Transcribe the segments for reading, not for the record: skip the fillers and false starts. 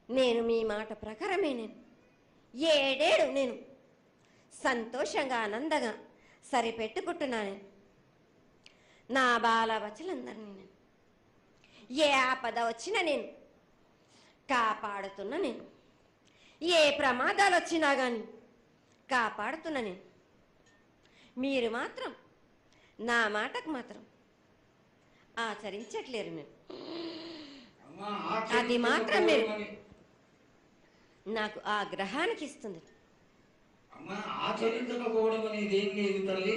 నేను మీ మాట ప్రకారమే నేను ఏడేడు నేను సంతోషంగా ఆనందంగా సరిపెట్టుకుంటున్నాను. నా బాల బచ్చలందరినీ నేను ఏ ఆపద వచ్చినా నేను కాపాడుతున్నా. నేను ఏ ప్రమాదాలు వచ్చినా కానీ కాపాడుతున్నా. నేను మీరు మాత్రం నా మాటకు మాత్రం ఆచరించట్లేరు. మీరు అది మాత్రం మీరు నాకు ఆ గ్రహానికి ఇస్తుంది. ఆచరించకపోవడం అనేది ఏం లేదు తల్లి.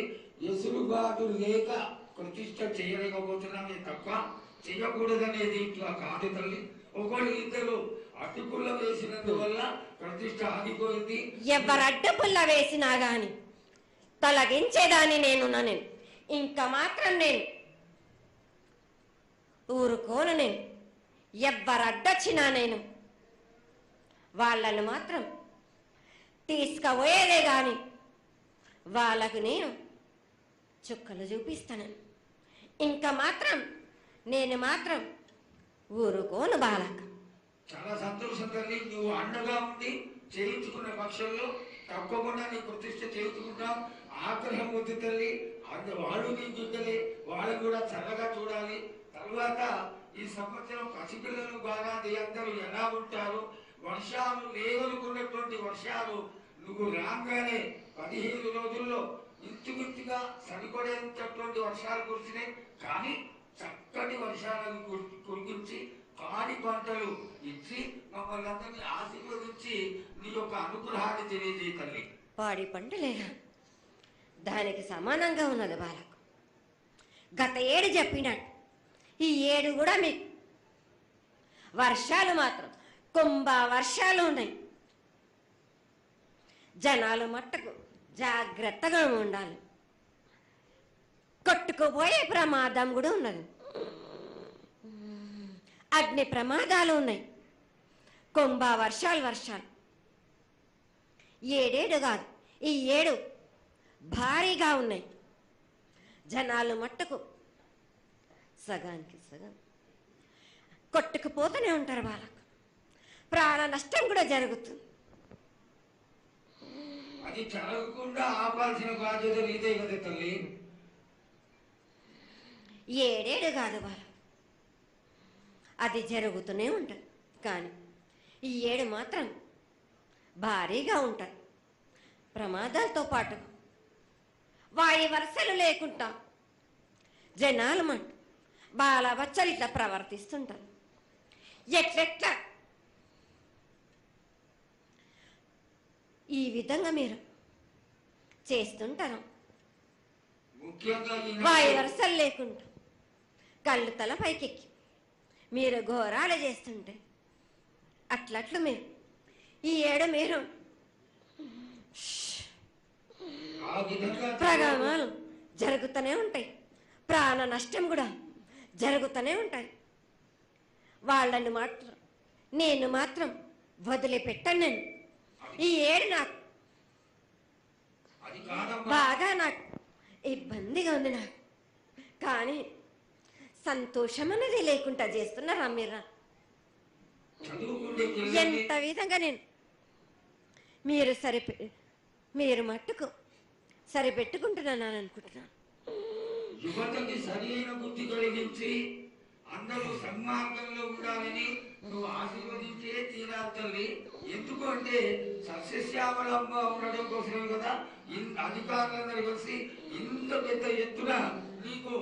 ఎసురుబాటు లేక ప్రతిష్ట చేయలేకపోతున్నామే తప్ప చేయకూడదనేది ఇట్లా కాదు తల్లి. ఒకళ్ళు ఇద్దరు అడ్డుపుల్ల వేసినందువల్ల ప్రతిష్ట ఆగిపోయింది. ఎవరు అడ్డుపుల్ల వేసినా గాని తొలగించేదాన్ని నేను. ఇంకా మాత్రం నేను ఊరుకోను. నేను ఎవ్వరు అడ్డొచ్చినా నేను వాళ్ళను మాత్రం తీసుకుపోయేదే గాని వాళ్ళకు నేను చుక్కలు చూపిస్తాను. ఇంకా మాత్రం నేను మాత్రం ఊరుకోను బాలక. చాలా సంతోషం తల్లి. నువ్వు అండగా ఉండి చేయించుకున్న పక్షంలో తప్పకుండా నీ ప్రతిష్ట చేయించుకుంటాం. ఆగ్రహం వద్దు తల్లి. వాళ్ళు నీ బిడ్డలే, వాళ్ళు కూడా చల్లగా చూడాలి. తర్వాత ఈ సంవత్సరం పసిపిల్లలు బాగా అందరూ ఎలా ఉంటారు. వర్షాలు లేవనుకున్నటువంటి వర్షాలు నువ్వు రాగానే 15 రోజుల్లో ఇంచుమించుగా సరిపడేటటువంటి వర్షాలు కురిసినాయి. కానీ చక్కటి వర్షాలను కురిపించి పాడి పంటలు ఇచ్చి మమ్మల్ని అందరినీ ఆశీర్వదించి నీ యొక్క అనుగ్రహాన్ని తెలియజేయ తల్లి. పాడి పంటలేగా దానికి సమానంగా ఉన్నది బాలకు. గత ఏడు చెప్పినట్టు ఈ ఏడు కూడా మీకు వర్షాలు మాత్రం కుంభ వర్షాలు ఉన్నాయి. జనాలు మట్టుకు జాగ్రత్తగా ఉండాలి. కొట్టుకుపోయే ప్రమాదం కూడా ఉన్నది. అగ్ని ప్రమాదాలు ఉన్నాయి. కుంభ వర్షాలు ఏడేడు కాదు, ఈ ఏడు భారీగా ఉన్నాయి. జనాలు మట్టుకు సగానికి సగం కొట్టుకుపోతూనే ఉంటారు. వాళ్ళకు ప్రాణ నష్టం కూడా జరుగుతుంది. అది జరగకుండా ఆపాల్సిన బాధ్యత నీదే కదా తల్లి. ఏడేడు కాదు వాళ్ళు, అది జరుగుతూనే ఉంటుంది. కానీ ఈ ఏడు మాత్రం భారీగా ఉంటుంది. ప్రమాదాలతో పాటు వాయు వరుసలు లేకుండా జనాలు మాట బాలబచ్చలు ఇట్లా ప్రవర్తిస్తుంటారు. ఎట్లెట్లా ఈ విధంగా మీరు చేస్తుంటారు. వాయు వరుసలు లేకుండా కళ్ళు తల పైకెక్కి మీరు ఘోరాలు చేస్తుంటే అట్లట్లు మీరు ఈ ఏడు మీరు ప్రమాదాలు జరుగుతూనే ఉంటాయి. ప్రాణ నష్టం కూడా జరుగుతూనే ఉంటాయి. వాళ్ళని మాత్రం నేను మాత్రం వదిలిపెట్టాను. నేను ఈ ఏడు నాకు బాగా నాకు ఇబ్బందిగా ఉంది. నాకు కానీ సంతోషం అనేది లేకుండా చేస్తున్నారా మీరా? ఎంత విధంగా నేను మీరు మట్టుకు సరిపెట్టుకుంటున్నాను అనుకుంటున్నాను. యువతకి సరైన బుద్ధి కలిగించి అందరూ సన్మార్గంలో ఉండాలని నువ్వు ఆశీర్వదించే తీరాలి తల్లి. ఎందుకంటే సస్యశ్యామలంగా ఉండడం కోసమే కదా అధికారులందరూ కలిసి ఇంత పెద్ద ఎత్తున నీకు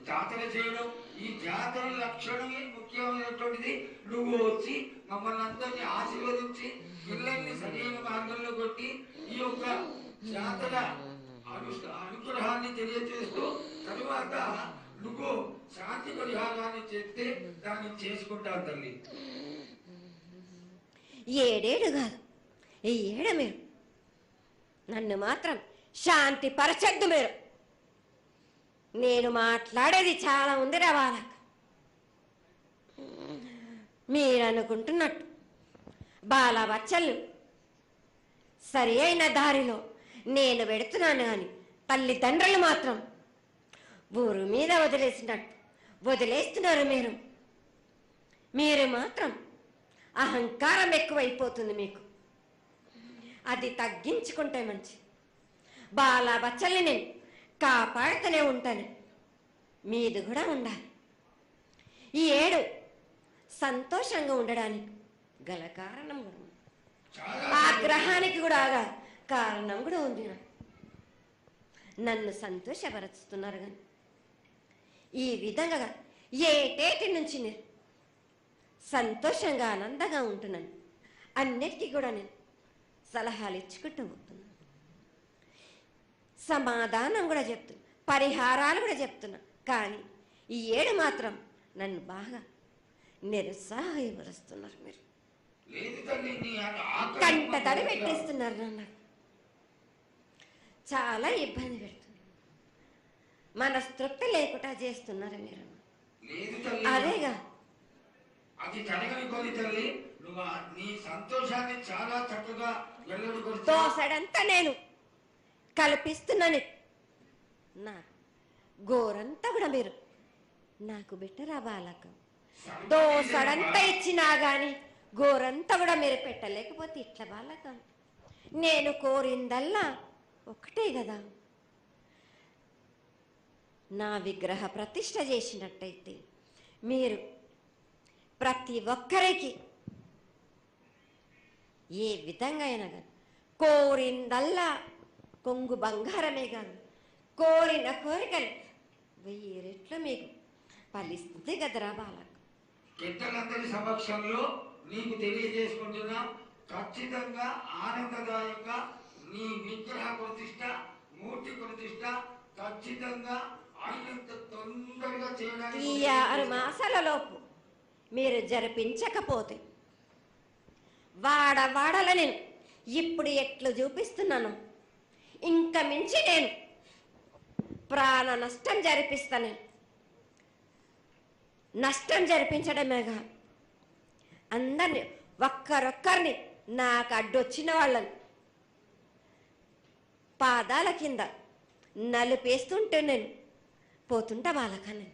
జాతర చేయడం. ఈ జాతర లక్షణమే ముఖ్యమైనటువంటిది. నువ్వు వచ్చి మమ్మల్ని అందరినీ ఆశీర్వదించి పిల్లల్ని సరైన మార్గంలో కొట్టి ఈ యొక్క జాతర అనుగ్రహాన్ని తెలియజేస్తూ తరువాత నువ్వు శాంతి పరిహారాన్ని చేస్తే దాన్ని చేసుకుంటావు తల్లి. ఏడేడు కాదు, ఈ ఏడు మీరు నన్ను మాత్రం శాంతి పరచద్దు. నేను మాట్లాడేది చాలా ఉంది వాళ్ళకు. మీరు అనుకుంటున్నట్టు బాలబచ్చలు సరి అయిన దారిలో నేను పెడుతున్నాను కానీ తల్లిదండ్రులు మాత్రం ఊరు మీద వదిలేస్తున్నారు. మీరు మాత్రం అహంకారం ఎక్కువైపోతుంది మీకు. అది తగ్గించుకుంటే మంచి. బాలా బచ్చల్ని నేను కాపాడుతూనే ఉంటాను, మీది కూడా ఉండాలి. ఈ ఏడు సంతోషంగా ఉండడానికి గల కారణం కూడా ఉంది. ఆ గ్రహానికి కూడా కారణం కూడా ఉంది. నన్ను సంతోషపరుస్తున్నారు కానీ ఈ విధంగా ఏటేటి నుంచి నేను సంతోషంగా ఆనందంగా ఉంటున్నాను. అన్నిటికీ కూడా నేను సలహాలు ఇచ్చుకుంటూ పోతున్నాను, సమాధానం కూడా చెప్తున్నా, పరిహారాలు కూడా చెప్తున్నా. కానీ ఈ ఏడు మాత్రం నన్ను బాగా నిరుత్సాహపరుస్తున్నారు. మీరు కంట తడి పెట్టేస్తున్నారు, నన్ను చాలా ఇబ్బంది పెడుతున్నారు, మనస్తృప్తి లేకుండా చేస్తున్నారు మీరు. అదేగా అది జరగని కొని తల్లి, నువ్వు నీ సంతోషాన్ని చాలా చక్కగా దోసడంతా నేను కల్పిస్తున్నాను. నా గోరంతా కూడా మీరు నాకు బెట్టరా బాలక. దోసడంతా ఇచ్చినా గాని గోరంతా కూడా మీరు పెట్టలేకపోతే ఇట్లా బాలక. నేను కోరిందల్లా ఒకటే కదా, నా విగ్రహ ప్రతిష్ఠ చేసినట్టయితే మీరు ప్రతి ఒక్కరికి ఏ విధంగా అయినా కానీ కోరిందల్లా కొంగు బంగారమే కాదు, కోరిన కోరికలు 1000 రెట్లు మీకు ఫలిస్తుంది కదరా బాలక. పెద్దలందరి సమక్షంలో నీకు తెలియజేసుకుంటున్నా, ఖచ్చితంగా ఆనందదాయంగా నీ విగ్రహ ప్రతిష్ట, మూర్తి ప్రతిష్ట ఖచ్చితంగా అయినంత తొందరగా చేయడానికి. ఈ 6 మాసాల లోపు మీరు జరిపించకపోతే వాడవాడల నేను ఇప్పుడు ఎట్లు చూపిస్తున్నాను, ఇంకా మించి నేను ప్రాణ నష్టం జరిపిస్తాను. నష్టం జరిపించడమేగా, అందరినీ ఒక్కరొక్కరిని నాకు అడ్డొచ్చిన వాళ్ళని పాదాల కింద నలిపేస్తుంటే నేను పోతుంటా బాలకని.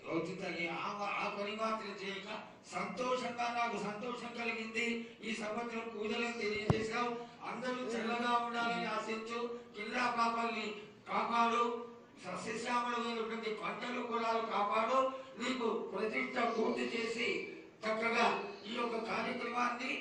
ఆ పని మాత్రం చేయక సంతోషంగా నాకు సంతోషం కలిగింది. ఈ సంవత్సరం పూజలను తెలియజేశావు. అందరూ చల్లగా ఉండాలని ఆశించు. కిల్లా పాపాలని కాపాడు, సస్యశ్యామలమైనటువంటి పంటలు పొలాలు కాపాడు. నీకు ప్రతిష్ట పూర్తి చేసి చక్కగా ఈ యొక్క కార్యక్రమాన్ని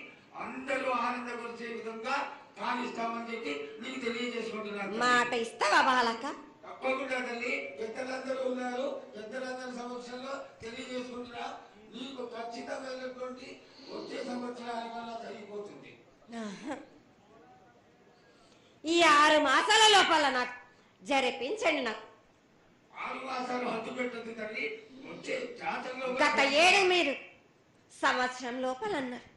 అందరూ ఆనందపరిచే విధంగా కానిస్తామని చెప్పి నీకు తెలియజేసుకుంటున్నాను. మాట ఇస్తావా బాలక? తప్పకుండా తల్లి, పెద్దలందరూ ఉన్నారు, పెద్దలందరి సమక్షంలో తెలియజేసుకుంటున్నా. నీకు ఖచ్చితమైనటువంటి వచ్చే సంవత్సరానికల్లా జరిగిపోతుంది. ఈ 6 మాసాల లోపల నాకు జరిపించండి. నాకు 6 మాసాలు హద్దు పెట్టదు తల్లి. వచ్చే జాతరలో గత ఏడు మీరు సంవత్సరం లోపల అన్నారు,